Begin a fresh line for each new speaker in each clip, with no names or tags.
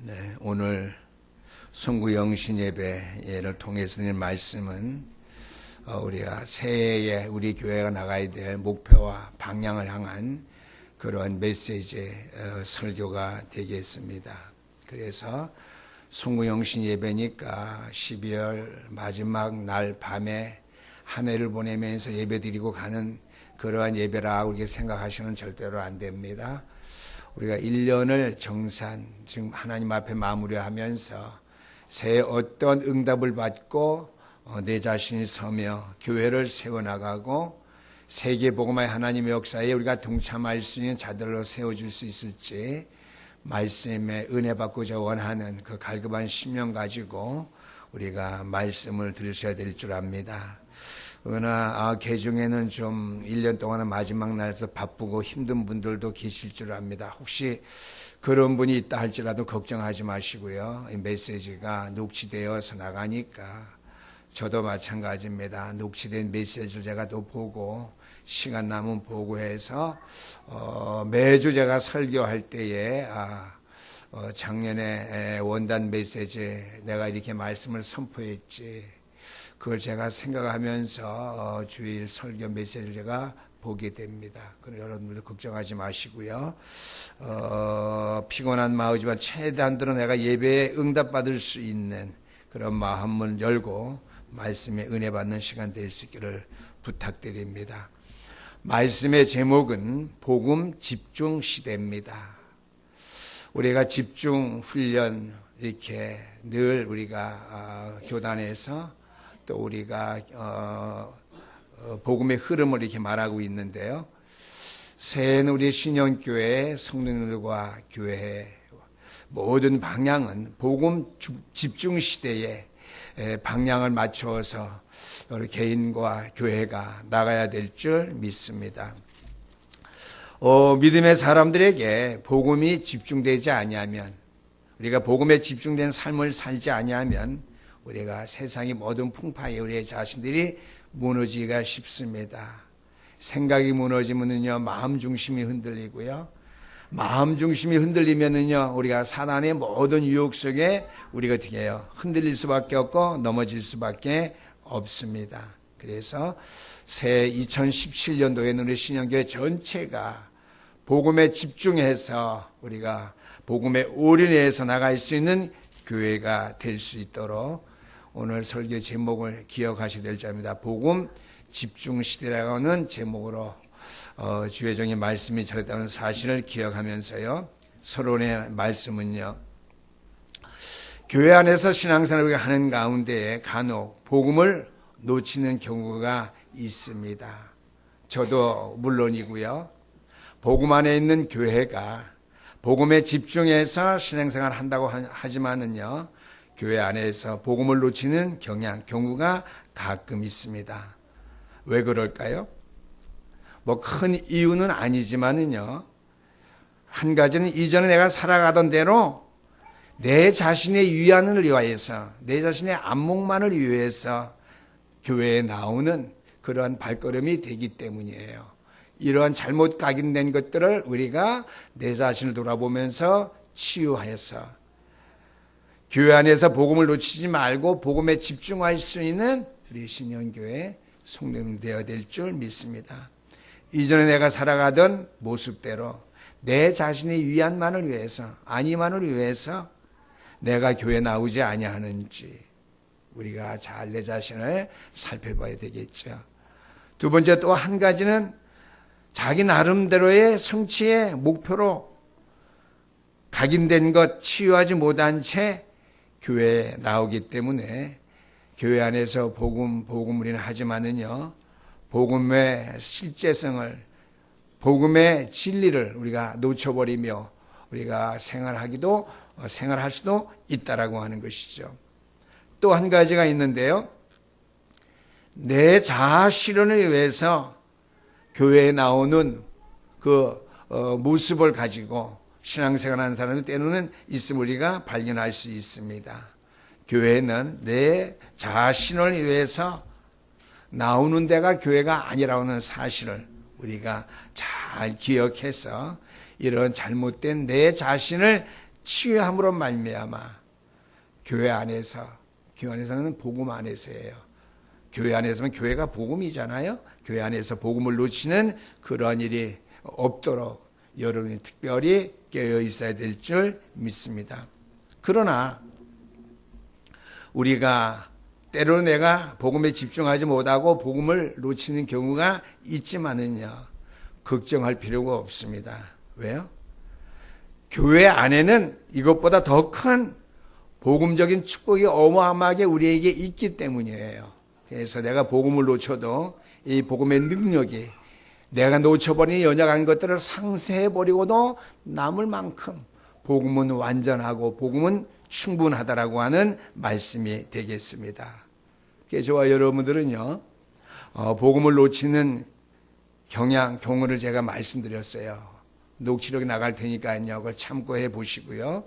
네, 오늘 송구 영신 예배를 통해서 드린 말씀은 우리가 새해에 우리 교회가 나가야 될 목표와 방향을 향한 그런 메시지 설교가 되겠습니다. 그래서 송구 영신 예배니까 12월 마지막 날 밤에 한 해를 보내면서 예배드리고 가는 그러한 예배라고 이렇게 생각하시면 절대로 안 됩니다. 우리가 1년을 정산, 지금 하나님 앞에 마무리하면서 새해 어떤 응답을 받고 내 자신이 서며 교회를 세워나가고 세계복음화의 하나님의 역사에 우리가 동참할 수 있는 자들로 세워줄 수 있을지 말씀에 은혜 받고자 원하는 그 갈급한 심령 가지고 우리가 말씀을 들으셔야 될 줄 압니다. 그러나 개중에는 좀 1년 동안은 마지막 날에서 바쁘고 힘든 분들도 계실 줄 압니다. 혹시 그런 분이 있다 할지라도 걱정하지 마시고요. 이 메시지가 녹취되어서 나가니까 저도 마찬가지입니다. 녹취된 메시지를 제가 또 보고 시간 남은 보고해서 매주 제가 설교할 때에 작년에 원단 메시지 내가 이렇게 말씀을 선포했지, 그걸 제가 생각하면서 주일 설교 메시지를 제가 보게 됩니다. 그럼 여러분들도 걱정하지 마시고요. 피곤한 마음이지만 최대한대로 내가 예배에 응답받을 수 있는 그런 마음을 열고 말씀에 은혜 받는 시간 될 수 있기를 부탁드립니다. 말씀의 제목은 복음 집중 시대입니다. 우리가 집중 훈련 이렇게 늘 우리가 교단에서 또 우리가 복음의 흐름을 이렇게 말하고 있는데요. 새해는 우리 신영교회 성도님들과 교회의 모든 방향은 복음 집중 시대에 방향을 맞춰서 우리 개인과 교회가 나가야 될 줄 믿습니다. 믿음의 사람들에게 복음이 집중되지 아니하면, 우리가 복음에 집중된 삶을 살지 아니하면 우리가 세상의 모든 풍파에 우리의 자신들이 무너지기가 쉽습니다. 생각이 무너지면은요, 마음 중심이 흔들리고요. 마음 중심이 흔들리면은요, 우리가 사단의 모든 유혹 속에 우리가 어떻게 해요? 흔들릴 수밖에 없고 넘어질 수밖에 없습니다. 그래서 새 2017년도에는 우리 신영교회 전체가 복음에 집중해서 우리가 복음에 올인해서 나갈 수 있는 교회가 될 수 있도록 오늘 설교 제목을 기억하셔야 될 점입니다. 복음 집중 시대라는 제목으로 주의종의 말씀이 전했다는 사실을 기억하면서요. 서론의 말씀은요, 교회 안에서 신앙생활을 하는 가운데에 간혹 복음을 놓치는 경우가 있습니다. 저도 물론이고요. 복음 안에 있는 교회가 복음에 집중해서 신앙생활 한다고 하지만은요, 교회 안에서 복음을 놓치는 경우가 가끔 있습니다. 왜 그럴까요? 뭐 큰 이유는 아니지만은요, 한 가지는 이전에 내가 살아가던 대로 내 자신의 위안을 위하여서, 내 자신의 안목만을 위해서 교회에 나오는 그러한 발걸음이 되기 때문이에요. 이러한 잘못 각인된 것들을 우리가 내 자신을 돌아보면서 치유하여서 교회 안에서 복음을 놓치지 말고 복음에 집중할 수 있는 우리 신영교회 성도님 되어야 될 줄 믿습니다. 이전에 내가 살아가던 모습대로 내 자신의 위안만을 위해서, 안위만을 위해서 내가 교회에 나오지 아니하는지 우리가 잘 내 자신을 살펴봐야 되겠죠. 두 번째, 또 한 가지는 자기 나름대로의 성취의 목표로 각인된 것, 치유하지 못한 채 교회에 나오기 때문에 교회 안에서 복음 우리는 하지만은요, 복음의 실제성을, 복음의 진리를 우리가 놓쳐버리며 우리가 생활할 수도 있다라고 하는 것이죠. 또 한 가지가 있는데요, 내 자아 실현을 위해서 교회에 나오는 그 모습을 가지고 신앙생활하는 사람이 때로는 있음을 우리가 발견할 수 있습니다. 교회는 내 자신을 위해서 나오는 데가 교회가 아니라는 사실을 우리가 잘 기억해서 이런 잘못된 내 자신을 치유함으로 말미암아 교회 안에서는 복음 안에서예요. 교회 안에서는 교회가 복음이잖아요. 교회 안에서 복음을 놓치는 그런 일이 없도록 여러분이 특별히 깨어 있어야 될 줄 믿습니다. 그러나 우리가 때로는 내가 복음에 집중하지 못하고 복음을 놓치는 경우가 있지만은요, 걱정할 필요가 없습니다. 왜요? 교회 안에는 이것보다 더 큰 복음적인 축복이 어마어마하게 우리에게 있기 때문이에요. 그래서 내가 복음을 놓쳐도 이 복음의 능력이 내가 놓쳐버린 연약한 것들을 상쇄해버리고도 남을 만큼 복음은 완전하고 복음은 충분하다라고 하는 말씀이 되겠습니다. 그래서 저와 여러분들은요, 복음을 놓치는 경우를 제가 말씀드렸어요. 녹취록이 나갈 테니까요, 그걸 참고해 보시고요.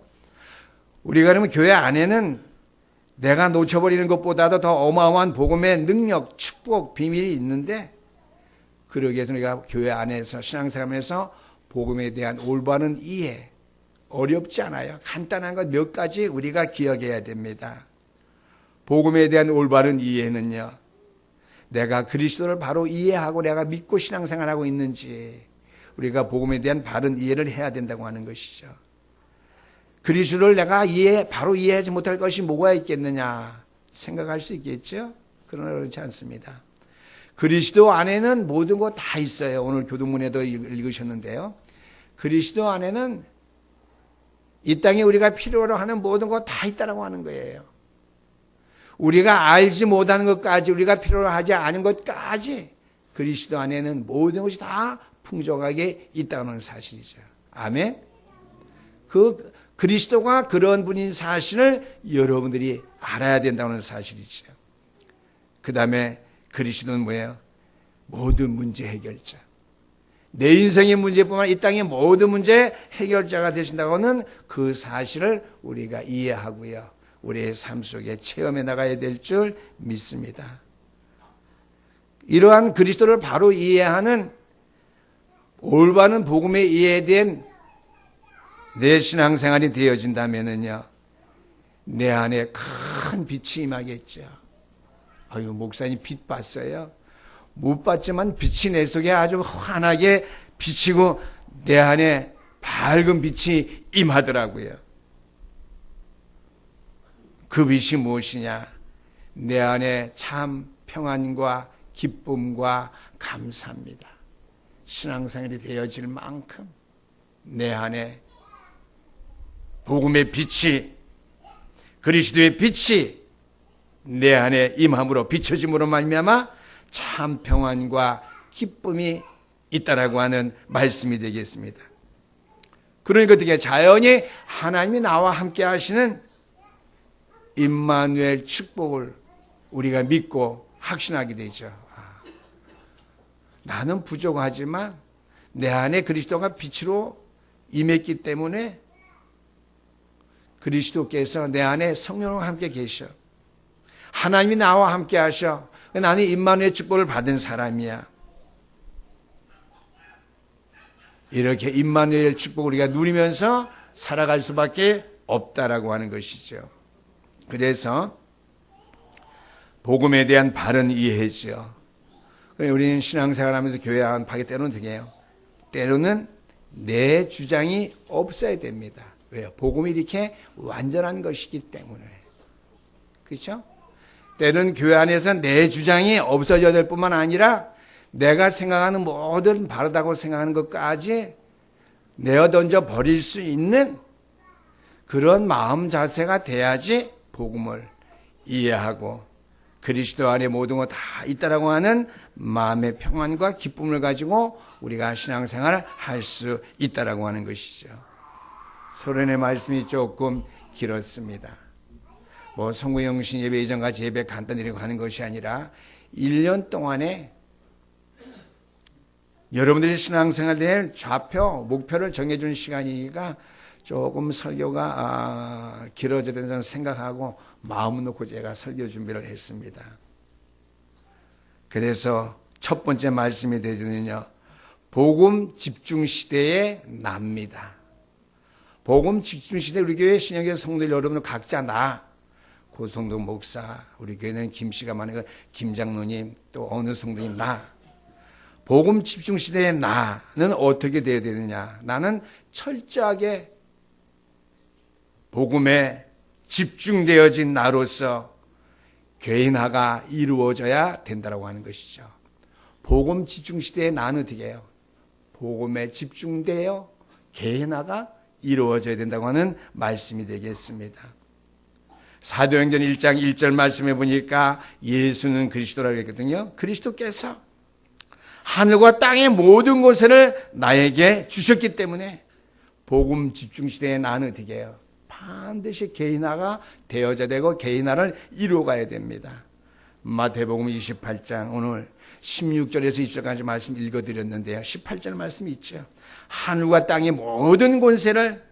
우리가 그러면 교회 안에는 내가 놓쳐버리는 것보다도 더 어마어마한 복음의 능력, 축복, 비밀이 있는데, 그러기 위해서 우리가 교회 안에서 신앙생활에서 복음에 대한 올바른 이해, 어렵지 않아요. 간단한 것 몇 가지 우리가 기억해야 됩니다. 복음에 대한 올바른 이해는요, 내가 그리스도를 바로 이해하고 내가 믿고 신앙생활하고 있는지 우리가 복음에 대한 바른 이해를 해야 된다고 하는 것이죠. 그리스도를 내가 바로 이해하지 못할 것이 뭐가 있겠느냐 생각할 수 있겠죠. 그러나 그렇지 않습니다. 그리스도 안에는 모든 것 다 있어요. 오늘 교동문에도 읽으셨는데요. 그리스도 안에는 이 땅에 우리가 필요로 하는 모든 것 다 있다라고 하는 거예요. 우리가 알지 못하는 것까지, 우리가 필요로 하지 않은 것까지 그리스도 안에는 모든 것이 다 풍족하게 있다는 사실이죠. 아멘. 그리스도가 그런 분인 사실을 여러분들이 알아야 된다는 사실이죠. 그 다음에 그리스도는 뭐예요? 모든 문제 해결자. 내 인생의 문제뿐만 아니라 이 땅의 모든 문제 해결자가 되신다고는 그 사실을 우리가 이해하고요, 우리의 삶 속에 체험해 나가야 될 줄 믿습니다. 이러한 그리스도를 바로 이해하는 올바른 복음의 이해에 대한 내 신앙생활이 되어진다면은요, 내 안에 큰 빛이 임하겠죠. 아유, 목사님 빛 봤어요? 못 봤지만 빛이 내 속에 아주 환하게 비치고 내 안에 밝은 빛이 임하더라고요. 그 빛이 무엇이냐? 내 안에 참 평안과 기쁨과 감사입니다. 신앙생활이 되어질 만큼 내 안에 복음의 빛이, 그리스도의 빛이 내 안에 임함으로 비춰짐으로 말미암아 참 평안과 기쁨이 있다라고 하는 말씀이 되겠습니다. 그러니까 어떻게 자연히 하나님이 나와 함께 하시는 임마누엘 축복을 우리가 믿고 확신하게 되죠. 나는 부족하지만 내 안에 그리스도가 빛으로 임했기 때문에 그리스도께서 내 안에 성령과 함께 계셔. 하나님이 나와 함께 하셔. 나는 임마누엘 축복을 받은 사람이야. 이렇게 임마누엘 축복을 우리가 누리면서 살아갈 수밖에 없다라고 하는 것이죠. 그래서 복음에 대한 바른 이해죠. 우리는 신앙생활하면서 교회 안팎에 때로는 등해요. 때로는 내 주장이 없어야 됩니다. 왜요? 복음이 이렇게 완전한 것이기 때문에. 그렇죠? 때로는 교회 안에서 내 주장이 없어져야 될 뿐만 아니라 내가 생각하는 모든 바르다고 생각하는 것까지 내어던져 버릴 수 있는 그런 마음 자세가 돼야지 복음을 이해하고 그리스도 안에 모든 것 다 있다라고 하는 마음의 평안과 기쁨을 가지고 우리가 신앙생활을 할 수 있다라고 하는 것이죠. 서론의 말씀이 조금 길었습니다. 성구영신 예배 이전같이 예배 간단히 하는 것이 아니라 1년 동안에 여러분들이 신앙생활에 좌표, 목표를 정해주는 시간이니까 조금 설교가 길어져야 된다는 생각하고 마음 놓고 제가 설교 준비를 했습니다. 그래서 첫 번째 말씀이 되더니요, 복음 집중 시대에 납니다. 복음 집중시대 우리 교회 신약의 성도들 여러분 각자 고성도 목사, 우리 교회는 김씨가 많으니까 김장로님, 또 어느 성도님 복음 집중시대의 나는 어떻게 되어야 되느냐. 나는 철저하게 복음에 집중되어진 나로서 개인화가 이루어져야 된다고 하는 것이죠. 복음 집중시대의 나는 어떻게 해요? 복음에 집중되어 개인화가 이루어져야 된다고 하는 말씀이 되겠습니다. 사도행전 1장 1절 말씀해 보니까 예수는 그리스도라고 했거든요. 그리스도께서 하늘과 땅의 모든 것을 나에게 주셨기 때문에 복음 집중시대의 나는 어떻게 해요? 반드시 개인화가 되어져야 되고 개인화를 이루어가야 됩니다. 마태복음 28장 오늘 16절에서 20절까지 말씀 읽어드렸는데요. 18절 말씀이 있죠. 하늘과 땅의 모든 권세를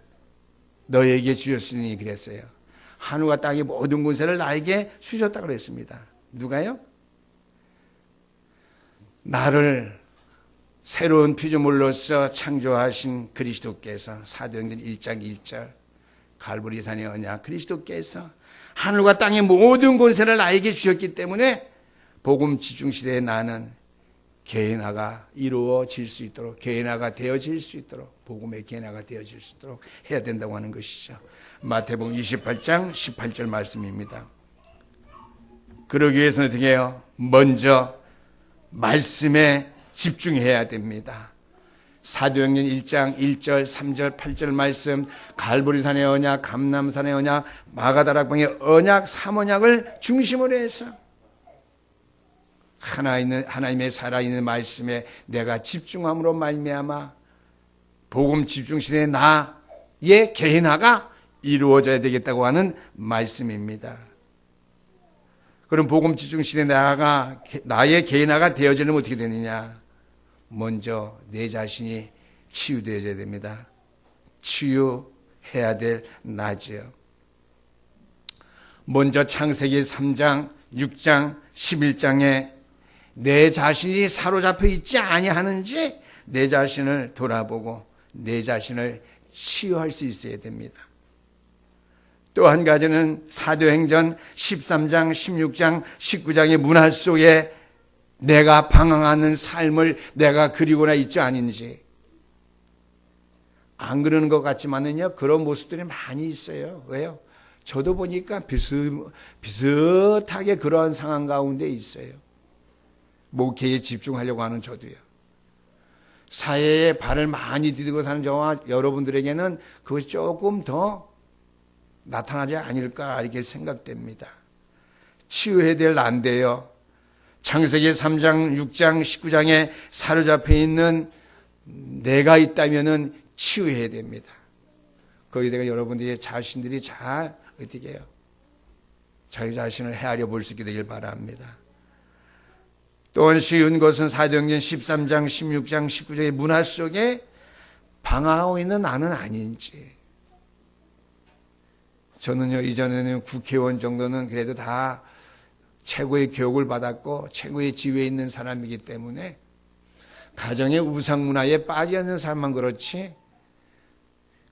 너에게 주셨으니 그랬어요. 하늘과 땅의 모든 권세를 나에게 주셨다고 그랬습니다. 누가요? 나를 새로운 피조물로서 창조하신 그리스도께서 사도행전 1장 1절 갈보리산의 언약 그리스도께서 하늘과 땅의 모든 권세를 나에게 주셨기 때문에 복음 집중시대에 나는 개인화가 이루어질 수 있도록 개인화가 되어질 수 있도록 복음의 개인화가 되어질 수 있도록 해야 된다고 하는 것이죠. 마태복음 28장 18절 말씀입니다. 그러기 위해서는 어떻게 해요? 먼저 말씀에 집중해야 됩니다. 사도행전 1장 1절 3절 8절 말씀 갈보리산의 언약 감람산의 언약 마가다락방의 언약 삼언약을 중심으로 해서 하나님의 살아있는 말씀에 내가 집중함으로 말미암아 복음 집중시대의 나의 개인화가 이루어져야 되겠다고 하는 말씀입니다. 그럼 복음 집중시대의 나의 개인화가 되어지려면 어떻게 되느냐? 먼저 내 자신이 치유되어야 됩니다. 치유해야 될 나지요. 먼저 창세기 3장, 6장, 11장에 내 자신이 사로잡혀 있지 아니하는지 내 자신을 돌아보고 내 자신을 치유할 수 있어야 됩니다. 또 한 가지는 사도행전 13장, 16장, 19장의 문화 속에 내가 방황하는 삶을 내가 그리고나 있지 않은지. 안 그러는 것 같지만은요, 그런 모습들이 많이 있어요. 왜요? 저도 보니까 비슷하게 그러한 상황 가운데 있어요. 목회에 집중하려고 하는 저도요. 사회에 발을 많이 디디고 사는 저와 여러분들에게는 그것이 조금 더 나타나지 않을까 이렇게 생각됩니다. 치유해야 될 난데요. 창세기 3장, 6장, 19장에 사로잡혀 있는 내가 있다면은 치유해야 됩니다. 거기다가 여러분들이 자신들이 잘 어떻게 해요? 자기 자신을 헤아려 볼 수 있게 되길 바랍니다. 또한 쉬운 것은 사도행전 13장, 16장, 19장의 문화 속에 방황하고 있는 나는 아닌지. 저는요, 이전에는 국회의원 정도는 그래도 다 최고의 교육을 받았고 최고의 지위에 있는 사람이기 때문에 가정의 우상문화에 빠져 있는 사람만 그렇지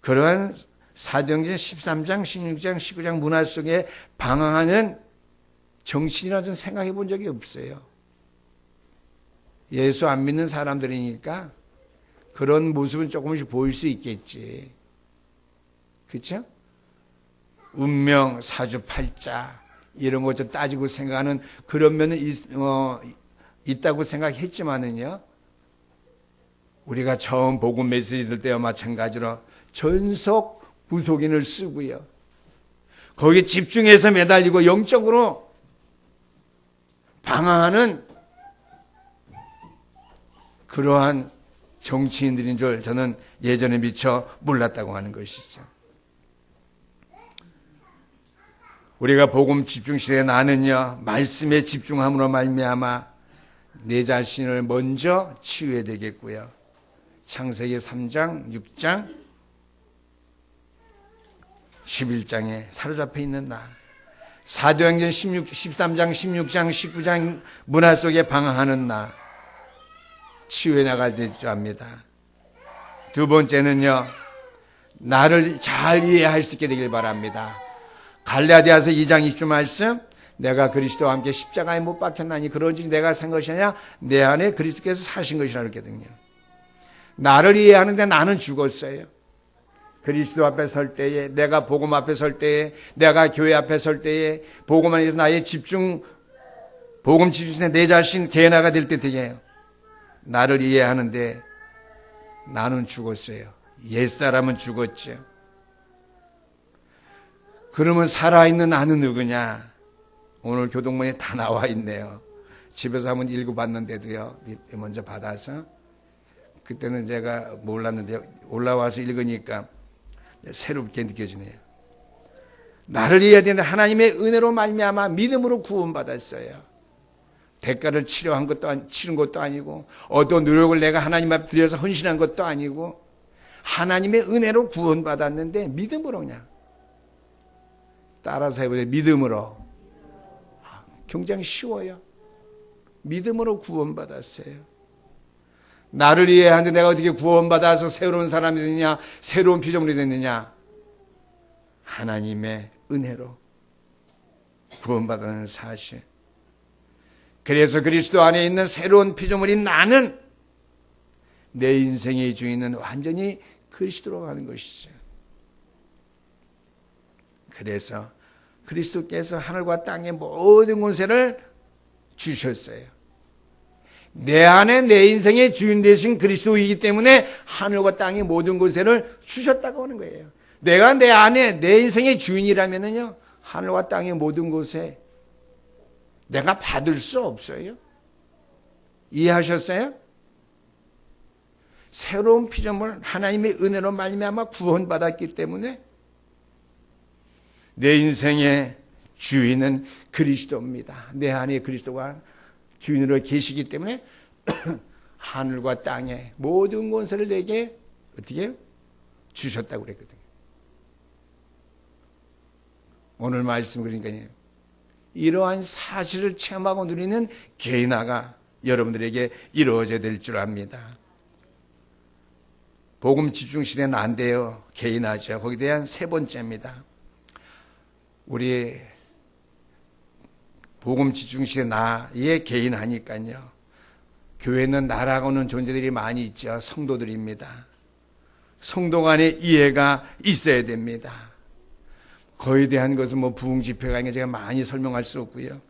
그러한 사도행전 13장, 16장, 19장 문화 속에 방황하는 정치인이라 저는 생각해 본 적이 없어요. 예수 안 믿는 사람들이니까 그런 모습은 조금씩 보일 수 있겠지. 그렇죠? 운명, 사주팔자 이런 것 좀 따지고 생각하는 그런 면은 있다고 생각했지만은요. 우리가 처음 복음 메시지 들 때와 마찬가지로 전속 무속인을 쓰고요. 거기에 집중해서 매달리고 영적으로 방황하는 그러한 정치인들인 줄 저는 예전에 미처 몰랐다고 하는 것이죠. 우리가 복음 집중 시대에 나는요, 말씀에 집중함으로 말미암아 내 자신을 먼저 치유해야 되겠고요. 창세기 3장, 6장, 11장에 사로잡혀 있는 나. 사도행전 13장, 16장, 19장 문화 속에 방황하는 나. 치유해 나갈 줄 압니다. 두 번째는요, 나를 잘 이해할 수 있게 되길 바랍니다. 갈라디아서 2장 20절 말씀, 내가 그리스도와 함께 십자가에 못 박혔나니 그런지 내가 산 것이 아니라 내 안에 그리스도께서 사신 것이라 그랬거든요. 나를 이해하는데 나는 죽었어요. 그리스도 앞에 설 때에, 내가 복음 앞에 설 때에, 내가 교회 앞에 설 때에, 복음 안에서 나의 복음 집중에 내 자신 개나가 될 때 되게요. 나를 이해하는데 나는 죽었어요. 옛사람은 죽었죠. 그러면 살아있는 나는 누구냐? 오늘 교동문에 다 나와 있네요. 집에서 한번 읽어봤는데도요. 먼저 받아서. 그때는 제가 몰랐는데 올라와서 읽으니까 새롭게 느껴지네요. 나를 이해해야 되는데 하나님의 은혜로 말미암아 믿음으로 구원받았어요. 대가를 치른 것도 아니고 어떤 노력을 내가 하나님 앞에 들여서 헌신한 것도 아니고 하나님의 은혜로 구원받았는데 믿음으로 그냥 따라서 해보세요. 믿음으로. 굉장히 쉬워요. 믿음으로 구원받았어요. 나를 이해하는데 내가 어떻게 구원받아서 새로운 사람이 됐느냐, 새로운 피조물이 됐느냐? 하나님의 은혜로 구원받는 사실. 그래서 그리스도 안에 있는 새로운 피조물인 나는 내 인생의 주인은 완전히 그리스도로 가는 것이죠. 그래서 그리스도께서 하늘과 땅의 모든 권세를 주셨어요. 내 안에 내 인생의 주인 되신 그리스도이기 때문에 하늘과 땅의 모든 권세를 주셨다고 하는 거예요. 내가 내 안에 내 인생의 주인이라면요, 하늘과 땅의 모든 곳에 내가 받을 수 없어요. 이해하셨어요? 새로운 피조물 하나님의 은혜로 말미암아 구원받았기 때문에 내 인생의 주인은 그리스도입니다. 내 안에 그리스도가 주인으로 계시기 때문에 하늘과 땅의 모든 권세를 내게 어떻게 주셨다고 그랬거든요. 오늘 말씀 그러니까요. 이러한 사실을 체험하고 누리는 개인화가 여러분들에게 이루어져야 될 줄 압니다. 복음 집중 시대는 안 돼요. 개인화죠. 거기에 대한 세 번째입니다. 우리 복음 집중 시대 나의 개인화니까요. 교회는 나라고는 존재들이 많이 있죠. 성도들입니다. 성도 간의 이해가 있어야 됩니다. 거기에 대한 것은 부흥 집회가 아니라 제가 많이 설명할 수 없고요.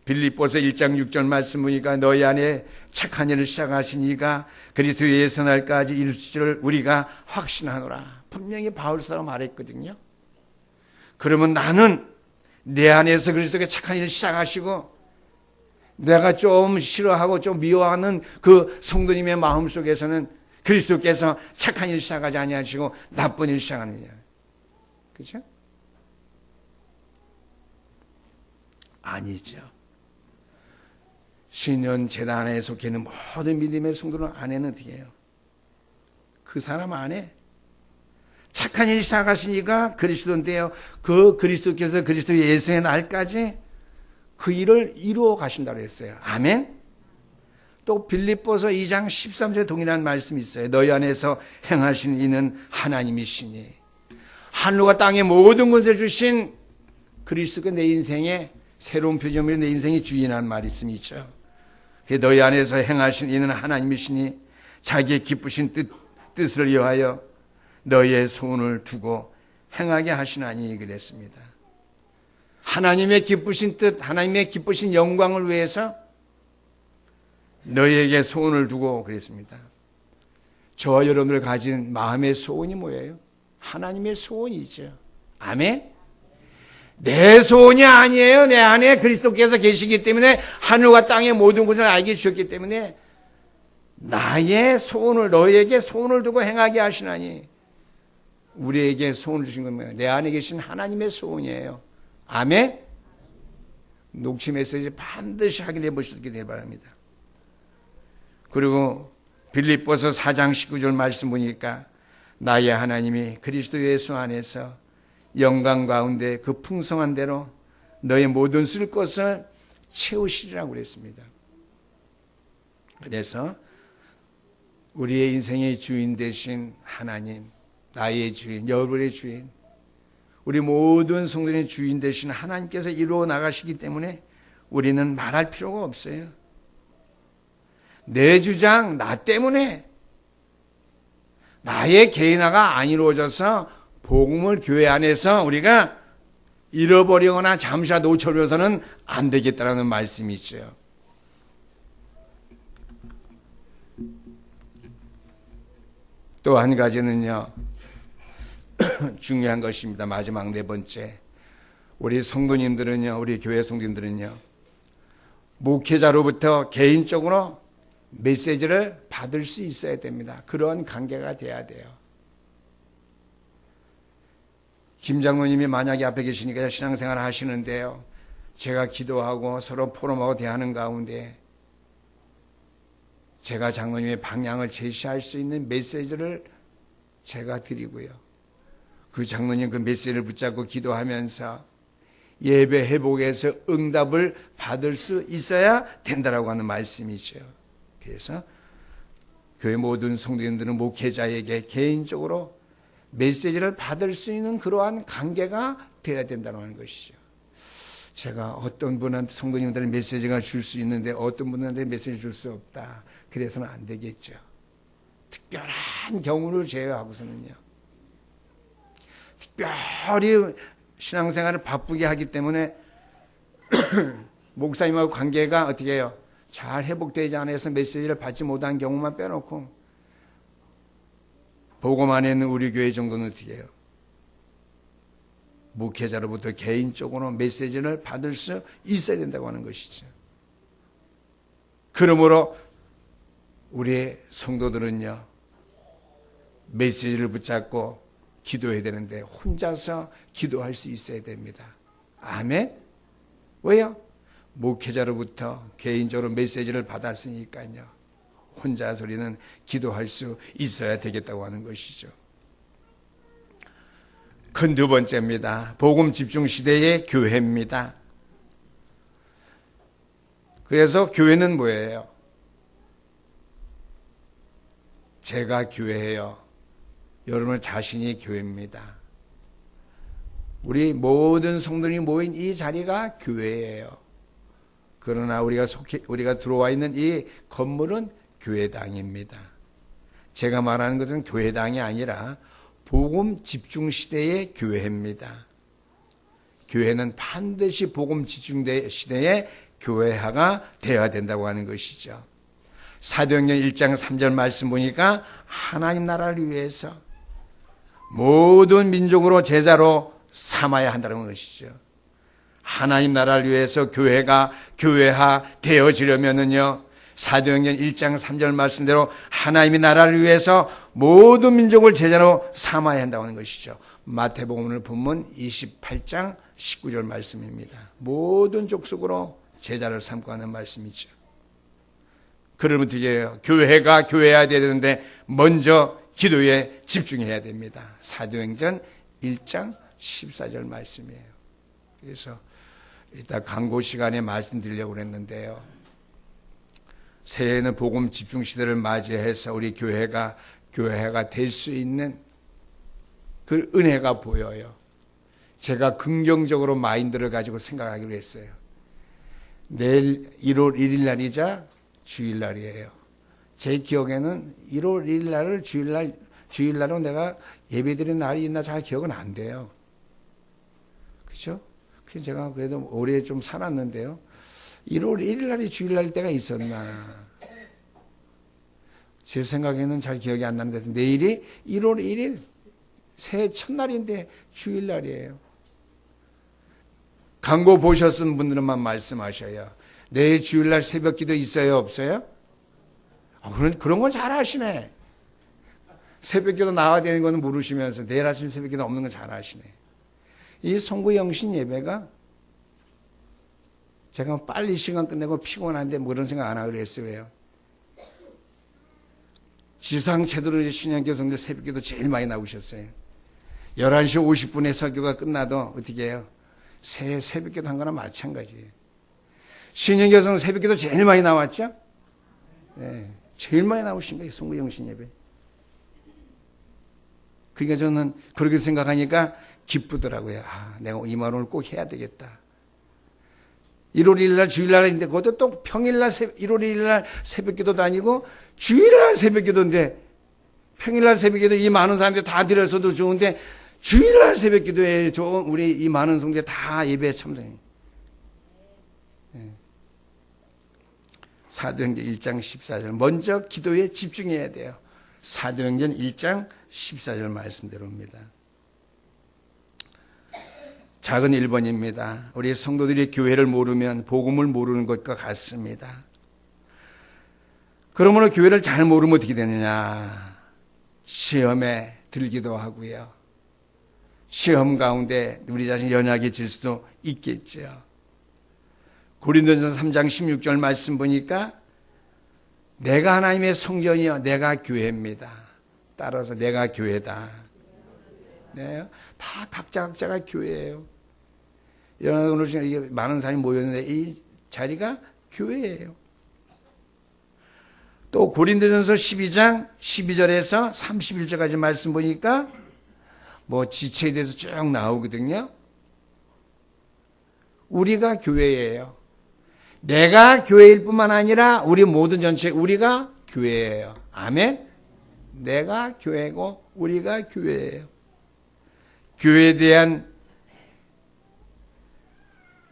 빌립보서 1장 6절 말씀 보니까 너희 안에 착한 일을 시작하신 이가 그리스도 예수 날까지 이루실 줄 우리가 확신하노라. 분명히 바울 사도가 말했거든요. 그러면 나는 내 안에서 그리스도께 착한 일을 시작하시고 내가 좀 싫어하고 좀 미워하는 그 성도님의 마음 속에서는 그리스도께서 착한 일 시작하지 아니하시고 나쁜 일 시작하느냐. 그렇죠? 아니죠. 신년 재단에 속해 있는 모든 믿음의 성도는 안에는 어떻게 해요? 그 사람 안에 착한 일 시작하시니까 그리스도인데요. 그 그리스도께서 그리스도 예수의 날까지 그 일을 이루어 가신다고 했어요. 아멘? 또 빌립보서 2장 13절에 동일한 말씀이 있어요. 너희 안에서 행하신 이는 하나님이시니 하늘과 땅의 모든 것을 주신 그리스도가 내 인생의 새로운 표정으로 내 인생의 주인한 말씀이 있죠. 너희 안에서 행하신 이는 하나님이시니 자기의 기쁘신 뜻을 위하여 너희의 소원을 두고 행하게 하시나니 그랬습니다. 하나님의 기쁘신 뜻, 하나님의 기쁘신 영광을 위해서 너희에게 소원을 두고 그랬습니다. 저와 여러분들 가진 마음의 소원이 뭐예요? 하나님의 소원이죠. 아멘? 내 소원이 아니에요. 내 안에 그리스도께서 계시기 때문에 하늘과 땅의 모든 것을 알게 주셨기 때문에 나의 소원을 너희에게 소원을 두고 행하게 하시나니 우리에게 소원을 주신 겁니다. 내 안에 계신 하나님의 소원이에요. 아멘? 녹취 메시지 반드시 확인해 보시기 바랍니다. 그리고 빌립보서 4장 19절 말씀 보니까 나의 하나님이 그리스도 예수 안에서 영광 가운데 그 풍성한 대로 너의 모든 쓸 것을 채우시리라고 그랬습니다. 그래서 우리의 인생의 주인 되신 하나님, 나의 주인, 여러분의 주인, 우리 모든 성도의 주인 되신 하나님께서 이루어 나가시기 때문에 우리는 말할 필요가 없어요. 내 주장, 나 때문에 나의 개인화가 안 이루어져서 복음을 교회 안에서 우리가 잃어버리거나 잠시라도 놓쳐버려서는 안 되겠다는 말씀이죠. 또 한 가지는요, 중요한 것입니다. 마지막 네 번째, 우리 성도님들은요, 우리 교회 성도님들은요, 목회자로부터 개인적으로 메시지를 받을 수 있어야 됩니다. 그런 관계가 돼야 돼요. 김 장로님이 만약에 앞에 계시니까 신앙생활을 하시는데요, 제가 기도하고 서로 포럼하고 대하는 가운데 제가 장로님의 방향을 제시할 수 있는 메시지를 제가 드리고요, 그 장로님 그 메시지를 붙잡고 기도하면서 예배 회복에서 응답을 받을 수 있어야 된다라고 하는 말씀이죠. 그래서 교회 모든 성도님들은 목회자에게 개인적으로 메시지를 받을 수 있는 그러한 관계가 되어야 된다는 것이죠. 제가 어떤 분한테 성도님들의 메시지가 줄 수 있는데 어떤 분한테 메시지 줄 수 없다, 그래서는 안 되겠죠. 특별한 경우를 제외하고서는요, 특별히 신앙생활을 바쁘게 하기 때문에 목사님하고 관계가 어떻게 해요? 잘 회복되지 않아서 메시지를 받지 못한 경우만 빼놓고 복음 안에 있는 우리 교회 정도는 어떻게 해요? 목회자로부터 개인적으로 메시지를 받을 수 있어야 된다고 하는 것이죠. 그러므로 우리 성도들은요, 메시지를 붙잡고 기도해야 되는데 혼자서 기도할 수 있어야 됩니다. 아멘? 왜요? 목회자로부터 개인적으로 메시지를 받았으니까요, 혼자서 우리는 기도할 수 있어야 되겠다고 하는 것이죠. 큰 두 번째입니다. 복음 집중 시대의 교회입니다. 그래서 교회는 뭐예요? 제가 교회예요. 여러분 자신이 교회입니다. 우리 모든 성도들이 모인 이 자리가 교회예요. 그러나 우리가 들어와 있는 이 건물은 교회당입니다. 제가 말하는 것은 교회당이 아니라 복음 집중 시대의 교회입니다. 교회는 반드시 복음 집중 시대의 교회화가 되어야 된다고 하는 것이죠. 사도행전 1장 3절 말씀 보니까 하나님 나라를 위해서 모든 민족으로 제자로 삼아야 한다는 것이죠. 하나님 나라를 위해서 교회가 교회화 되어지려면은요, 사도행전 1장 3절 말씀대로 하나님의 나라를 위해서 모든 민족을 제자로 삼아야 한다고 하는 것이죠. 마태복음 오늘 본문 28장 19절 말씀입니다. 모든 족속으로 제자를 삼고 하는 말씀이죠. 그러면 어떻게 해요? 교회가 교회해야 되는데 먼저 기도에 집중해야 됩니다. 사도행전 1장 14절 말씀이에요. 그래서 이따 광고 시간에 말씀드리려고 했는데요, 새해에는 복음 집중 시대를 맞이해서 우리 교회가 교회가 될 수 있는 그 은혜가 보여요. 제가 긍정적으로 마인드를 가지고 생각하기로 했어요. 내일 1월 1일 날이자 주일날이에요. 제 기억에는 1월 1일 날을 주일날로 내가 예배드리는 날이 있나 잘 기억은 안 돼요. 그렇죠? 그래서 제가 그래도 오래 좀 살았는데요, 1월 1일 날이 주일날 때가 있었나, 제 생각에는 잘 기억이 안 나는데 내일이 1월 1일 새해 첫날인데 주일날이에요. 광고 보셨은 분들만 말씀하셔요. 내일 주일날 새벽기도 있어요, 없어요? 그런 건 잘 아시네. 새벽기도 나와야 되는 건 모르시면서 내일 아침 새벽기도 없는 건 잘 아시네. 이 송구영신 예배가 제가 빨리 시간 끝내고 피곤한데 뭐 그런 생각 안 하기로 했어요. 왜요? 지상 제대로 신양교 성도 새벽기도 제일 많이 나오셨어요. 11시 50분에 설교가 끝나도 어떻게 해요? 새벽기도 한 거나 마찬가지예요. 신양교 성도 새벽기도 제일 많이 나왔죠? 네, 제일 많이 나오신 거예요, 송구영신 예배. 그러니까 저는 그렇게 생각하니까 기쁘더라고요. 내가 이 말을 꼭 해야 되겠다. 1월 1일 날 주일날인데 그것도 또 평일날 1월 1일 날 새벽기도도 아니고 주일날 새벽기도인데, 평일날 새벽기도 이 많은 사람들이 다 드려서도 좋은데 주일날 새벽기도에 우리 이 많은 성도들 다 예배에 참석해. 사도행전 1장 14절 먼저 기도에 집중해야 돼요. 사도행전 1장 14절 말씀대로입니다. 작은 1번입니다. 우리 성도들이 교회를 모르면 복음을 모르는 것과 같습니다. 그러므로 교회를 잘 모르면 어떻게 되느냐? 시험에 들기도 하고요. 시험 가운데 우리 자신이 연약해질 수도 있겠죠. 고린도전서 3장 16절 말씀 보니까 내가 하나님의 성전이요 내가 교회입니다. 따라서 내가 교회다. 네, 다 각자가 교회예요. 오늘 시간에 많은 사람이 모였는데 이 자리가 교회예요. 또 고린도전서 12장 12절에서 31절까지 말씀 보니까 뭐 지체에 대해서 쭉 나오거든요. 우리가 교회예요. 내가 교회일 뿐만 아니라 우리 모든 전체 우리가 교회예요. 아멘. 내가 교회고 우리가 교회예요. 교회에 대한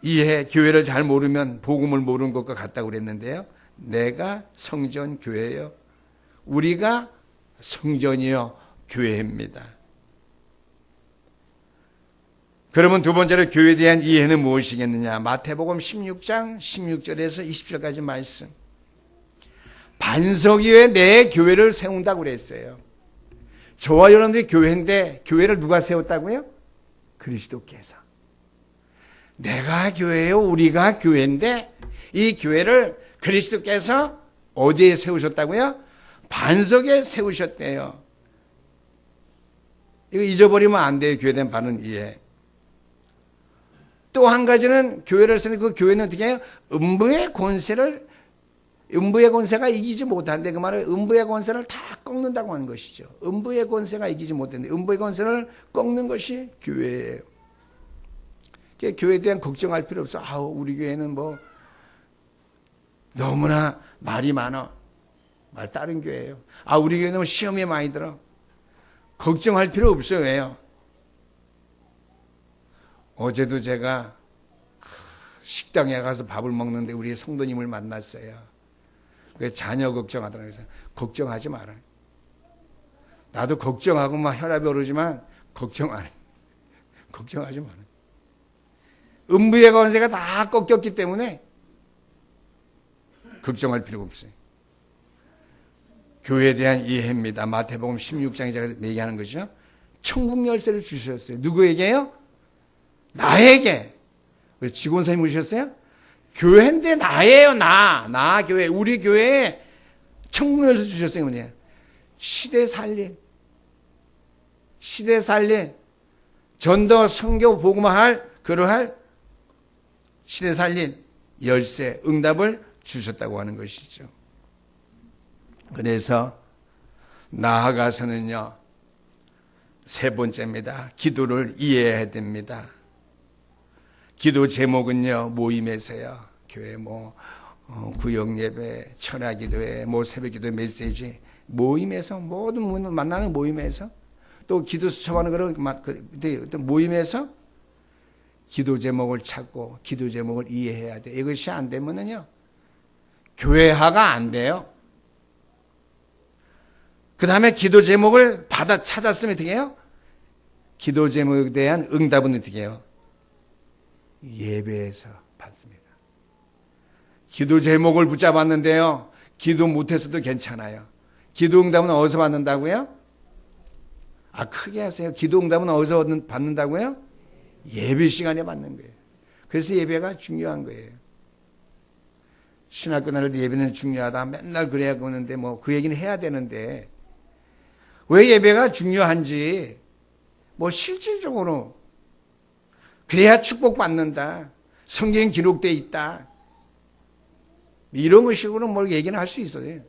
이해, 교회를 잘 모르면 복음을 모르는 것과 같다고 그랬는데요. 내가 성전 교회예요. 우리가 성전이요 교회입니다. 그러면 두 번째로 교회에 대한 이해는 무엇이겠느냐? 마태복음 16장 16절에서 20절까지 말씀. 반석 위에 내 교회를 세운다고 그랬어요. 저와 여러분들이 교회인데 교회를 누가 세웠다고요? 그리스도께서. 내가 교회예요. 우리가 교회인데 이 교회를 그리스도께서 어디에 세우셨다고요? 반석에 세우셨대요. 이거 잊어버리면 안 돼요. 교회에 대한 바른 이해. 또 한 가지는 교회를 세는 그 교회는 어떻게 해요? 음부의 권세가 이기지 못한데 그 말은 음부의 권세를 다 꺾는다고 하는 것이죠. 음부의 권세가 이기지 못했는데 음부의 권세를 꺾는 것이 교회예요. 교회에 대한 걱정할 필요 없어. 우리 교회는 뭐 너무나 말이 많아. 말 다른 교회예요. 우리 교회는 시험이 많이 들어. 걱정할 필요 없어요. 왜요? 어제도 제가 식당에 가서 밥을 먹는데 우리 성도님을 만났어요. 그래서 자녀 걱정하더라고요. 그래서 걱정하지 마라. 나도 걱정하고 막 혈압이 오르지만 걱정하지 마라. 음부의 권세가 다 꺾였기 때문에 걱정할 필요가 없어요. 교회에 대한 이해입니다. 마태복음 16장에 제가 얘기하는 것이죠. 천국 열쇠를 주셨어요. 누구에게요? 나에게. 직원 선생님 오셨어요? 교회인데 나예요. 나 교회. 우리 교회에 천국 열쇠 주셨어요. 뭐냐? 시대 살릴 전도 선교 복음화할 그러할 시대 살릴 열쇠 응답을 주셨다고 하는 것이죠. 그래서 나아가서는요. 세 번째입니다. 기도를 이해해야 됩니다. 기도 제목은요. 모임에서요. 교회 구역예배, 철야기도회, 새벽기도 메시지 모임에서 모든 만나는 모임에서 또 기도 수첩하는 그런 모임에서 기도 제목을 찾고 기도 제목을 이해해야 돼. 이것이 안 되면은요. 교회화가 안 돼요. 그 다음에 기도 제목을 찾았으면 어떻게 해요? 기도 제목에 대한 응답은 어떻게 해요? 예배에서 받습니다. 기도 제목을 붙잡았는데요. 기도 못해서도 괜찮아요. 기도 응답은 어디서 받는다고요? 크게 하세요. 기도 응답은 어디서 받는다고요? 예배 시간에 받는 거예요. 그래서 예배가 중요한 거예요. 신학교 다닐 때 예배는 중요하다. 맨날 그래야 그러는데 그 얘기는 해야 되는데 왜 예배가 중요한지 실질적으로 그래야 축복받는다. 성경에 기록되어 있다. 이런 식으로 얘기는 할 수 있어요.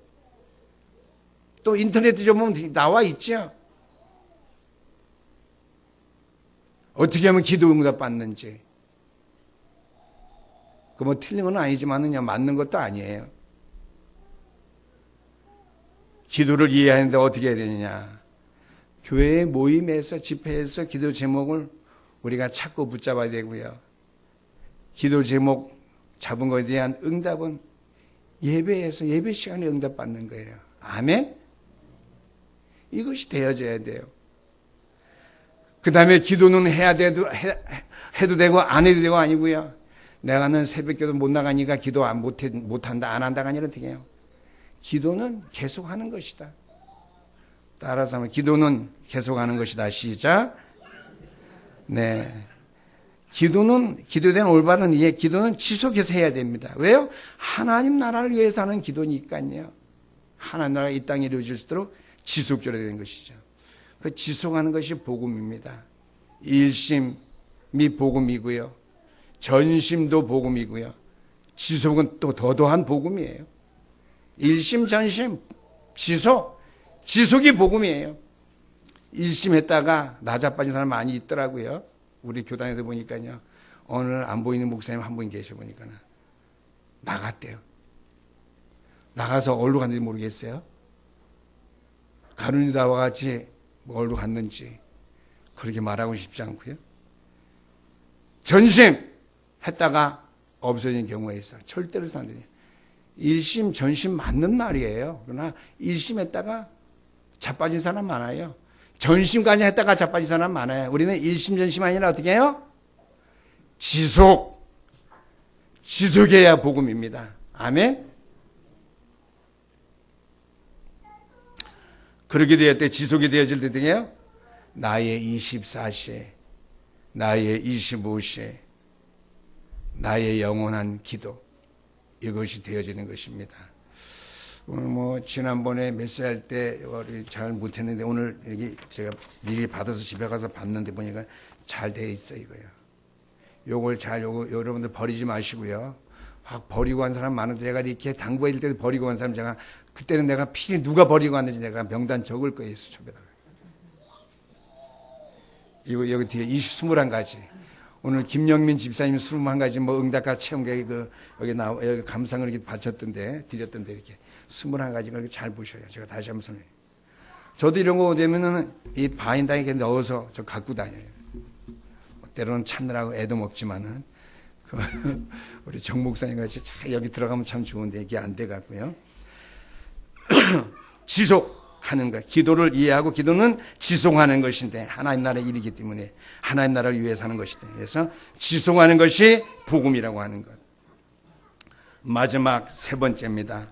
또 인터넷에 좀 보면 나와 있죠. 어떻게 하면 기도 응답받는지. 그 뭐 틀린 건 아니지만은요, 맞는 것도 아니에요. 기도를 이해하는데 어떻게 해야 되느냐. 교회 모임에서, 집회에서 기도 제목을 우리가 찾고 붙잡아야 되고요. 기도 제목 잡은 것에 대한 응답은 예배에서, 예배 시간에 응답받는 거예요. 아멘? 이것이 되어져야 돼요. 그 다음에 기도는 해도 되고 안 해도 되고 아니고요. 내가는 새벽기도 못 나가니까 기도 못한다, 안 한다가 아니라 어떻게 해요? 기도는 계속하는 것이다. 따라서 하면 기도는 계속하는 것이다. 시작. 네. 기도에 대한 올바른 이해, 기도는 지속해서 해야 됩니다. 왜요? 하나님 나라를 위해서 하는 기도니까요. 하나님 나라가 이 땅에 이루어질 수 있도록 지속적으로 되는 것이죠. 그 지속하는 것이 복음입니다. 일심이 복음이고요. 전심도 복음이고요. 지속은 또 더더한 복음이에요. 일심, 전심, 지속이 복음이에요. 일심했다가 나자빠진 사람 많이 있더라고요. 우리 교단에도 보니까요. 오늘 안 보이는 목사님 한 분 계셔 보니까 나갔대요. 나가서 어디로 갔는지 모르겠어요. 가룟유다와 같이 어디로 갔는지 그렇게 말하고 싶지 않고요. 전심했다가 없어진 경우가 있어. 절대로 산다니. 일심, 전심 맞는 말이에요. 그러나 일심했다가 자빠진 사람 많아요. 전심까지 했다가 자빠진 사람 많아요. 우리는 일심, 전심 아니라 어떻게 해요? 지속해야 복음입니다. 아멘? 그렇게 되었을 때, 지속이 되어질 때 등에요. 나의 24시, 나의 25시, 나의 영원한 기도, 이것이 되어지는 것입니다. 오늘 지난번에 메시지 할 때 잘 못했는데 오늘 여기 제가 미리 받아서 집에 가서 봤는데 보니까 잘 되어 있어 이거요. 요걸 여러분들 버리지 마시고요. 버리고 간 사람 많은데 제가 이렇게 당부할 때도 버리고 간 사람 제가 그때는 내가 필히 누가 버리고 갔는지 내가 명단 적을 거예요. 수첩에다가. 이거 여기 뒤에 21가지. 오늘 김영민 집사님 21가지 응답과 체험계획 여기 감상을 이렇게 바쳤던데 드렸던데 이렇게 21가지를 잘 보셔요. 제가 다시 한번 설명해요. 저도 이런 거 되면은 이 바인다에 넣어서 저 갖고 다녀요. 때로는 찾느라고 애도 먹지만은 우리 정 목사님 같이 여기 들어가면 참 좋은데 이게 안 돼 갖고요. 지속하는 것. 기도를 이해하고 기도는 지속하는 것인데 하나님 나라의 일이기 때문에 하나님 나라를 위해서 하는 것이다. 그래서 지속하는 것이 복음이라고 하는 것. 마지막 세 번째입니다.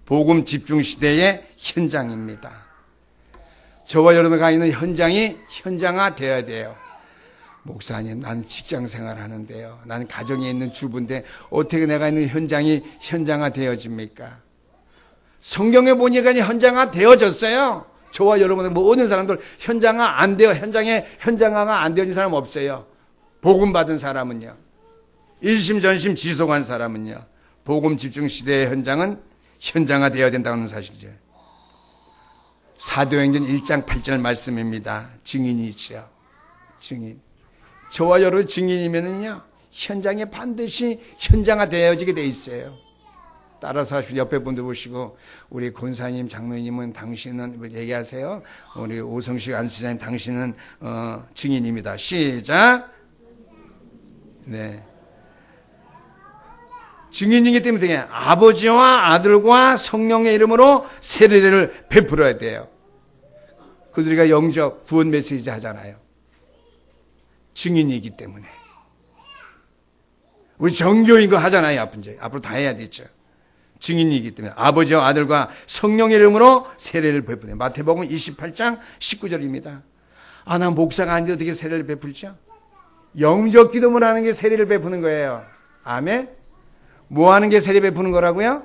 복음 집중 시대의 현장입니다. 저와 여러분가 있는 현장이 현장화되어야 돼요. 목사님, 나는 직장 생활 하는데요. 나는 가정에 있는 주부인데 어떻게 내가 있는 현장이 현장화되어집니까? 성경에 보니까 현장화되어졌어요. 저와 여러분들 모든 사람들 현장화 안 돼요. 현장화가 안 되어진 사람 없어요. 복음 받은 사람은요. 일심전심 지속한 사람은요. 복음 집중 시대의 현장은 현장화되어야 된다는 사실이죠. 사도행전 1장 8절 말씀입니다. 증인이지요. 증인. 저와 여러분 증인이면은요, 현장에 반드시 현장화되어지게 돼 있어요. 따라서 옆에 분들 보시고, 우리 권사님, 장로님은 당신은 얘기하세요. 우리 오성식 안수사님 당신은 증인입니다. 시작. 네. 증인이기 때문에 아버지와 아들과 성령의 이름으로 세례를 베풀어야 돼요. 그들이가 영접, 구원 메시지 하잖아요. 증인이기 때문에. 우리 정교인 거 하잖아요. 앞으로 다 해야 되죠. 증인이기 때문에 아버지와 아들과 성령의 이름으로 세례를 베푸네. 마태복음 28장 19절입니다. 나 목사가 아닌데 어떻게 세례를 베풀죠? 영접 기도를 하는 게 세례를 베푸는 거예요. 아멘? 뭐 하는 게 세례 베푸는 거라고요?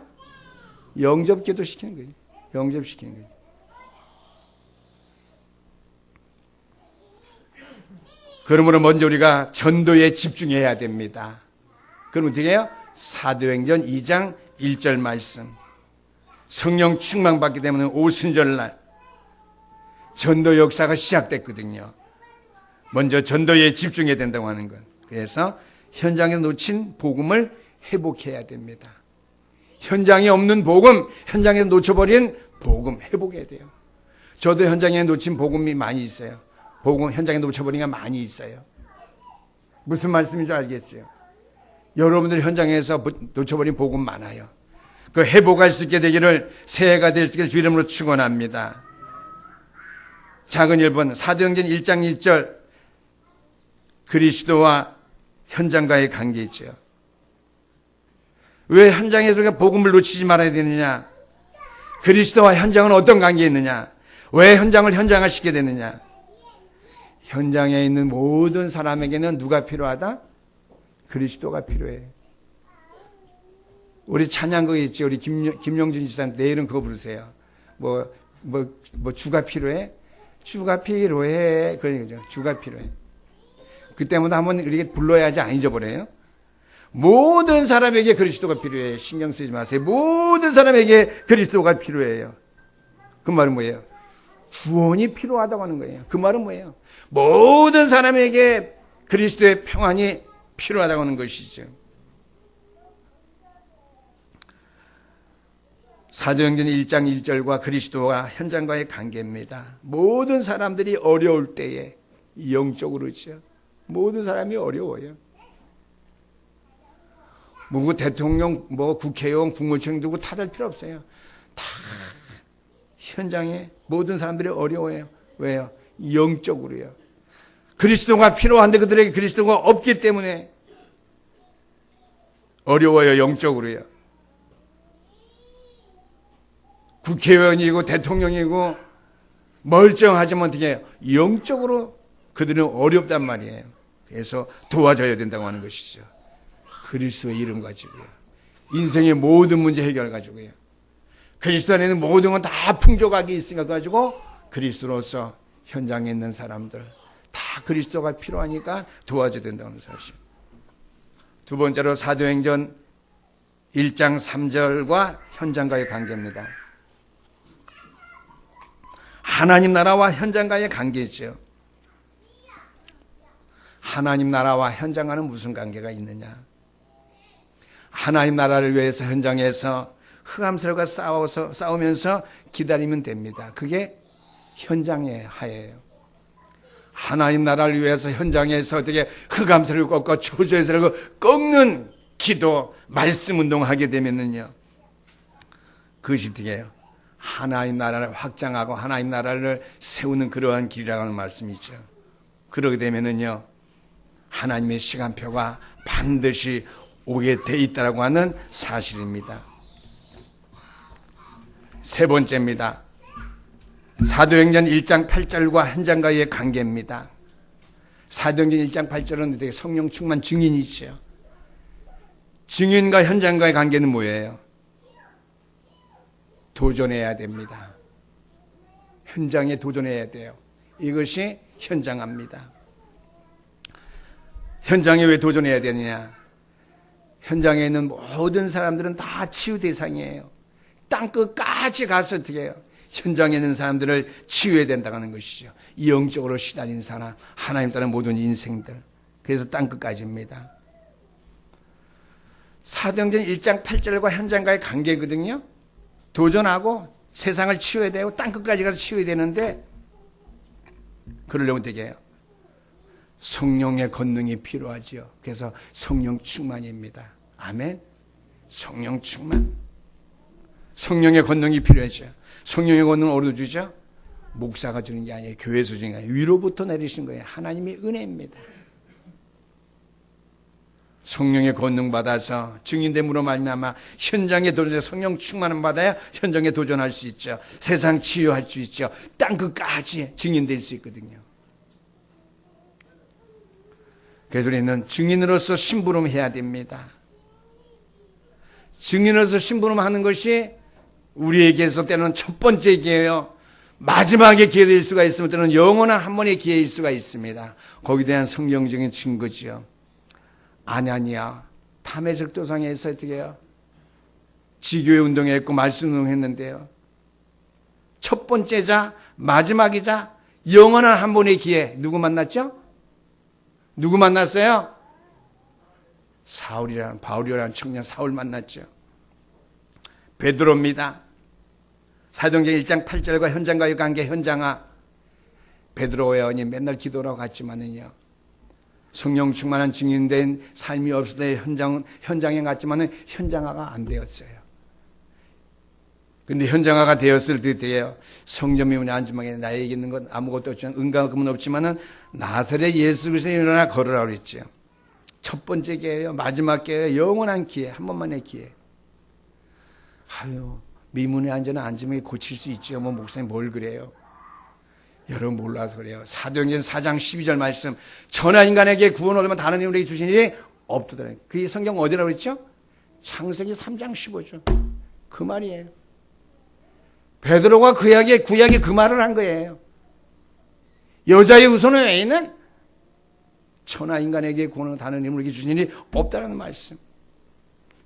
영접 기도 시키는 거예요. 영접시키는 거예요. 그러므로 먼저 우리가 전도에 집중해야 됩니다. 그럼 어떻게 해요? 사도행전 2장 1절 말씀. 성령 충만받기 때문에 오순절날 전도 역사가 시작됐거든요. 먼저 전도에 집중해야 된다고 하는 것. 그래서 현장에 놓친 복음을 회복해야 됩니다. 현장에 없는 복음, 현장에 놓쳐버린 복음 회복해야 돼요. 저도 현장에 놓친 복음이 많이 있어요. 복음 현장에 놓쳐버린 게 많이 있어요. 무슨 말씀인지 알겠어요. 여러분들 현장에서 놓쳐버린 복음 많아요. 그 회복할 수 있게 되기를, 새해가 될 수 있게 주 이름으로 축원합니다. 작은 1번 사도행전 1장 1절 그리스도와 현장과의 관계 있죠. 왜 현장에서 복음을 놓치지 말아야 되느냐? 그리스도와 현장은 어떤 관계에 있느냐? 왜 현장을 현장화시키게 되느냐? 현장에 있는 모든 사람에게는 누가 필요하다? 그리스도가 필요해. 우리 찬양곡 있지. 우리 김용준 지사님 내일은 그거 부르세요. 주가 필요해? 주가 필요해. 그런 거죠. 주가 필요해. 그때마다 한번 이렇게 불러야지 안 잊어버려요. 모든 사람에게 그리스도가 필요해. 신경 쓰지 마세요. 모든 사람에게 그리스도가 필요해요. 그 말은 뭐예요? 구원이 필요하다고 하는 거예요. 그 말은 뭐예요? 모든 사람에게 그리스도의 평안이 필요하다고 하는 것이죠. 사도행전 1장 1절과 그리스도와 현장과의 관계입니다. 모든 사람들이 어려울 때에 영적으로죠. 모든 사람이 어려워요. 대통령, 국회의원, 국무총 두고 탓할 필요 없어요. 다 현장에 모든 사람들이 어려워요. 왜요? 영적으로요. 그리스도가 필요한데 그들에게 그리스도가 없기 때문에 어려워요. 영적으로요. 국회의원이고 대통령이고 멀쩡하지만 어떻게 해요? 영적으로 그들은 어렵단 말이에요. 그래서 도와줘야 된다고 하는 것이죠. 그리스도의 이름 가지고요. 인생의 모든 문제 해결 가지고요. 그리스도 안에는 모든 건 다 풍족하게 있으니까 가지고 그리스도로서 현장에 있는 사람들 다 그리스도가 필요하니까 도와줘야 된다는 사실. 두 번째로 사도행전 1장 3절과 현장과의 관계입니다. 하나님 나라와 현장과의 관계죠. 하나님 나라와 현장과는 무슨 관계가 있느냐? 하나님 나라를 위해서 현장에서 흑암세력과 싸우면서 기다리면 됩니다. 그게 현장의 하예요. 하나님 나라를 위해서 현장에서 어떻게 흑암세력을 꺾고 초조의 세력을 꺾는 기도, 말씀 운동하게 되면은요, 그것이 어떻게 해요? 하나님 나라를 확장하고 하나님 나라를 세우는 그러한 길이라고 하는 말씀이죠. 그러게 되면은요, 하나님의 시간표가 반드시 오게 돼 있다라고 하는 사실입니다. 세 번째입니다. 사도행전 1장 8절과 현장과의 관계입니다. 사도행전 1장 8절은 되게 성령 충만 증인이죠. 증인과 현장과의 관계는 뭐예요? 도전해야 됩니다. 현장에 도전해야 돼요. 이것이 현장합니다. 현장에 왜 도전해야 되느냐? 현장에 있는 모든 사람들은 다 치유 대상이에요. 땅끝까지 가서 어떻게 해요? 현장에 있는 사람들을 치유해야 된다는 것이죠. 영적으로 시달린 사람, 하나님 따른 모든 인생들. 그래서 땅끝까지입니다. 사도행전 1장 8절과 현장과의 관계거든요. 도전하고 세상을 치유해야 되고 땅끝까지 가서 치유해야 되는데 그러려면 어떻게 해요? 성령의 권능이 필요하지요. 그래서 성령 충만입니다. 아멘. 성령 충만. 성령의 권능이 필요하죠. 성령의 권능은 어디서 주죠? 목사가 주는 게 아니에요. 교회에서 주는 게 아니에요. 위로부터 내리신 거예요. 하나님의 은혜입니다. 성령의 권능 받아서 증인됨으로 말미암아 현장에 도전해 성령 충만을 받아야 현장에 도전할 수 있죠. 세상 치유할 수 있죠. 땅끝까지 증인될 수 있거든요. 그래서 우리는 증인으로서 심부름해야 됩니다. 증인으로서 심부름하는 것이 우리에게서 때는 첫 번째 기회예요. 마지막의 기회일 수가 있으면 때는 영원한 한 번의 기회일 수가 있습니다. 거기에 대한 성경적인 증거지요. 아냐니아 담에색 도상에서 어떻게 해요? 지교회 운동했고 말씀 운동했는데요. 첫 번째자 마지막이자 영원한 한 번의 기회 누구 만났죠? 누구 만났어요? 바울이라는 청년 사울 만났죠. 베드로입니다. 사도행전 1장 8절과 현장과의 관계. 현장아, 베드로와 요한이 맨날 기도하러 갔지만은요, 성령 충만한 증인된 삶이 없을 때 현장에 갔지만은 현장화가 안 되었어요. 근데 현장화가 되었을 때에요, 성전이 문에 앉으면 나에게 있는 건 아무것도 없지만, 은가금은 없지만은 나사렛 예수 그리스도에 일어나 걸으라고 그랬죠. 첫 번째 기회예요. 마지막 기회예요. 영원한 기회. 한 번만의 기회. 아유, 미문에 앉으면 고칠 수 있죠. 뭐 목사님 뭘 그래요? 여러분 몰라서 그래요. 사도행전 4장 12절 말씀. 전하 인간에게 구원 얻으면 다른 이름으로 주신 일이 없도다. 그게 성경 어디라고 그랬죠? 창세기 3장 15절. 그 말이에요. 베드로가 구약에 그 말을 한 거예요. 여자의 후손의 외에는 천하 인간에게 구원을 다른 이름으로 주신 일이 없다는 말씀.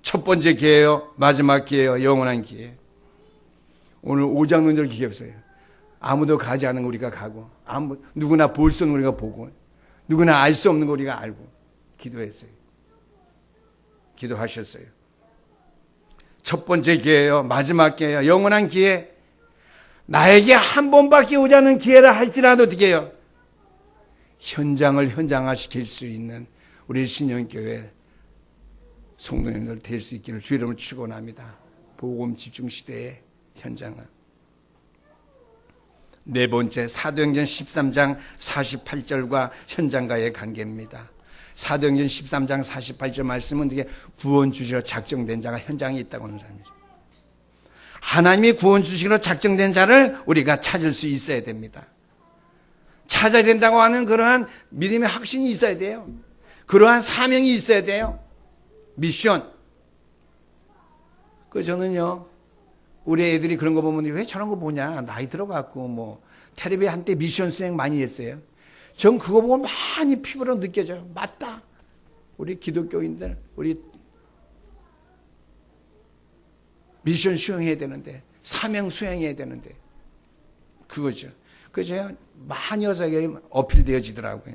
첫 번째 기회예요. 마지막 기회예요. 영원한 기회. 오늘 오장론들 기회였어요. 아무도 가지 않은 거 우리가 가고, 누구나 볼 수 없는 거 우리가 보고, 누구나 알 수 없는 거 우리가 알고, 기도했어요. 기도하셨어요. 첫 번째 기회예요. 마지막 기회예요. 영원한 기회. 나에게 한 번밖에 오지 않은 기회라 할지라도 어떻게 해요? 현장을 현장화시킬 수 있는 우리 신영교회 성도님들 될 수 있기를 주 이름으로 축원합니다. 복음 집중 시대의 현장화. 네 번째, 사도행전 13장 48절과 현장과의 관계입니다. 사도행전 13장 48절 말씀은 이게 구원 주시러 작정된 자가 현장에 있다고 하는 사람이죠. 하나님이 구원 주시기로 작정된 자를 우리가 찾을 수 있어야 됩니다. 찾아야 된다고 하는 그러한 믿음의 확신이 있어야 돼요. 그러한 사명이 있어야 돼요. 미션. 저는요, 우리 애들이 그런 거 보면 왜 저런 거 보냐, 나이 들어갖고 뭐 텔레비 한때 미션 수행 많이 했어요. 전 그거 보고 많이 피부로 느껴져요. 맞다. 우리 기독교인들, 우리 미션 수행해야 되는데, 사명 수행해야 되는데, 그거죠. 그래서 많이 여자에게 어필되어지더라고요.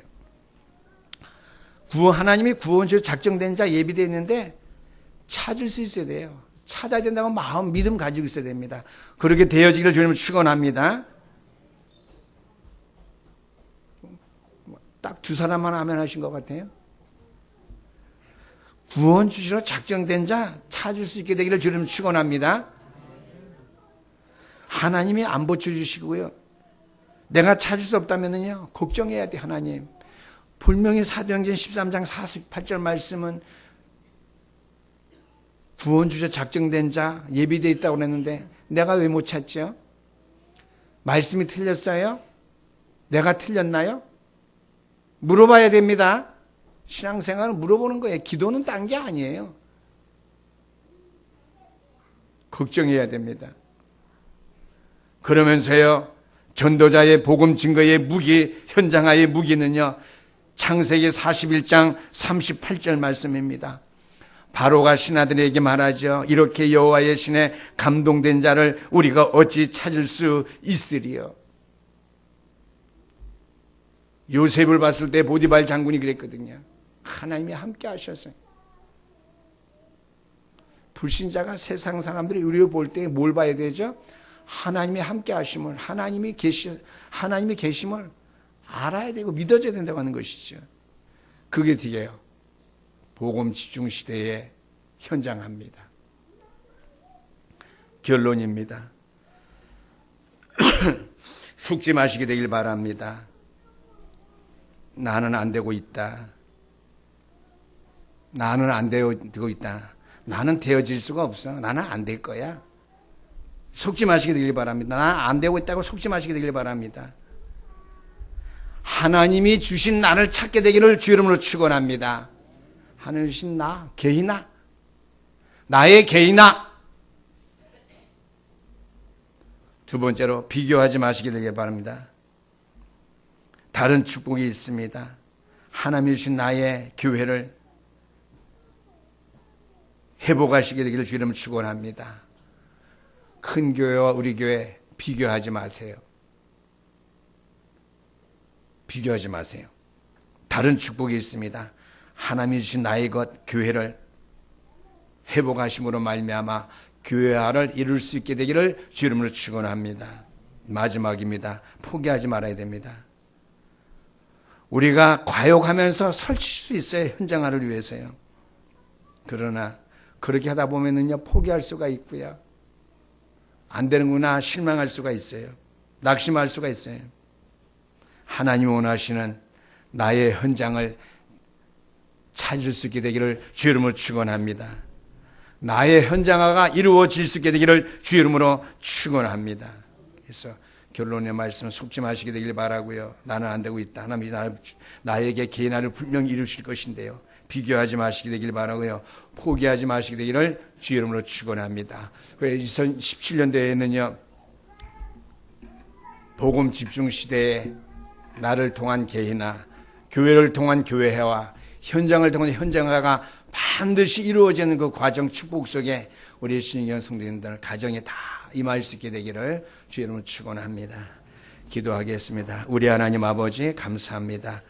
하나님이 구원주로 작정된 자 예비되어 있는데 찾을 수 있어야 돼요. 찾아야 된다고 마음, 믿음 가지고 있어야 됩니다. 그렇게 되어지기를 주님은 축원합니다. 딱 두 사람만 아멘 하신 것 같아요. 구원 주시러 작정된 자 찾을 수 있게 되기를 주님은 축원합니다. 하나님이 안 보쳐주시고요, 내가 찾을 수 없다면요, 걱정해야 돼. 하나님, 분명히 사도행전 13장 48절 말씀은 구원 주시러 작정된 자 예비되어 있다고 그랬는데 내가 왜 못 찾죠? 말씀이 틀렸어요? 내가 틀렸나요? 물어봐야 됩니다. 신앙생활은 물어보는 거예요. 기도는 딴 게 아니에요. 걱정해야 됩니다. 그러면서요, 전도자의 복음 증거의 무기, 현장화의 무기는요, 창세기 41장 38절 말씀입니다. 바로가 신하들에게 말하죠. 이렇게 여호와의 신에 감동된 자를 우리가 어찌 찾을 수 있으리요. 요셉을 봤을 때 보디발 장군이 그랬거든요. 하나님이 함께 하셨어요. 불신자가 세상 사람들이 우리를 볼 때 뭘 봐야 되죠? 하나님이 함께 하심을, 하나님이 계심을 알아야 되고 믿어줘야 된다고 하는 것이죠. 그게 뒤에요. 복음 집중 시대의 현장합니다. 결론입니다. 속지 마시게 되길 바랍니다. 나는 안 되고 있다. 나는 안 되고 있다. 나는 되어질 수가 없어. 나는 안 될 거야. 속지 마시게 되길 바랍니다. 나는 안 되고 있다고 속지 마시게 되길 바랍니다. 하나님이 주신 나를 찾게 되기를 주 이름으로 축원합니다. 하나님 주신 나, 개인아, 나의 개인아. 두 번째로, 비교하지 마시게 되길 바랍니다. 다른 축복이 있습니다. 하나님이 주신 나의 교회를 회복하시게 되기를 주 이름으로 축원합니다. 큰 교회와 우리 교회 비교하지 마세요. 비교하지 마세요. 다른 축복이 있습니다. 하나님이 주신 나의 것 교회를 회복하심으로 말미암아 교회화를 이룰 수 있게 되기를 주 이름으로 축원합니다. 마지막입니다. 포기하지 말아야 됩니다. 우리가 과욕하면서 설칠 수 있어요. 현장화를 위해서요. 그러나 그렇게 하다 보면은요, 포기할 수가 있고요. 안 되는구나 실망할 수가 있어요. 낙심할 수가 있어요. 하나님이 원하시는 나의 현장을 찾을 수 있게 되기를 주 이름으로 축원합니다. 나의 현장화가 이루어질 수 있게 되기를 주 이름으로 축원합니다. 그래서 결론의 말씀은 속지 마시게 되길 바라고요. 나는 안 되고 있다. 하나님이 나에게 개인화를 분명히 이루실 것인데요. 비교하지 마시게 되길 바라고요. 포기하지 마시게 되기를 주 이름으로 축원합니다. 2017년도에는요. 복음 집중 시대에 나를 통한 개인화, 교회를 통한 교회화, 현장을 통한 현장화가 반드시 이루어지는 그 과정 축복 속에 우리 신경 성도님들 가정에 다 임할 수 있게 되기를 주 이름으로 축원합니다. 기도하겠습니다. 우리 하나님 아버지 감사합니다.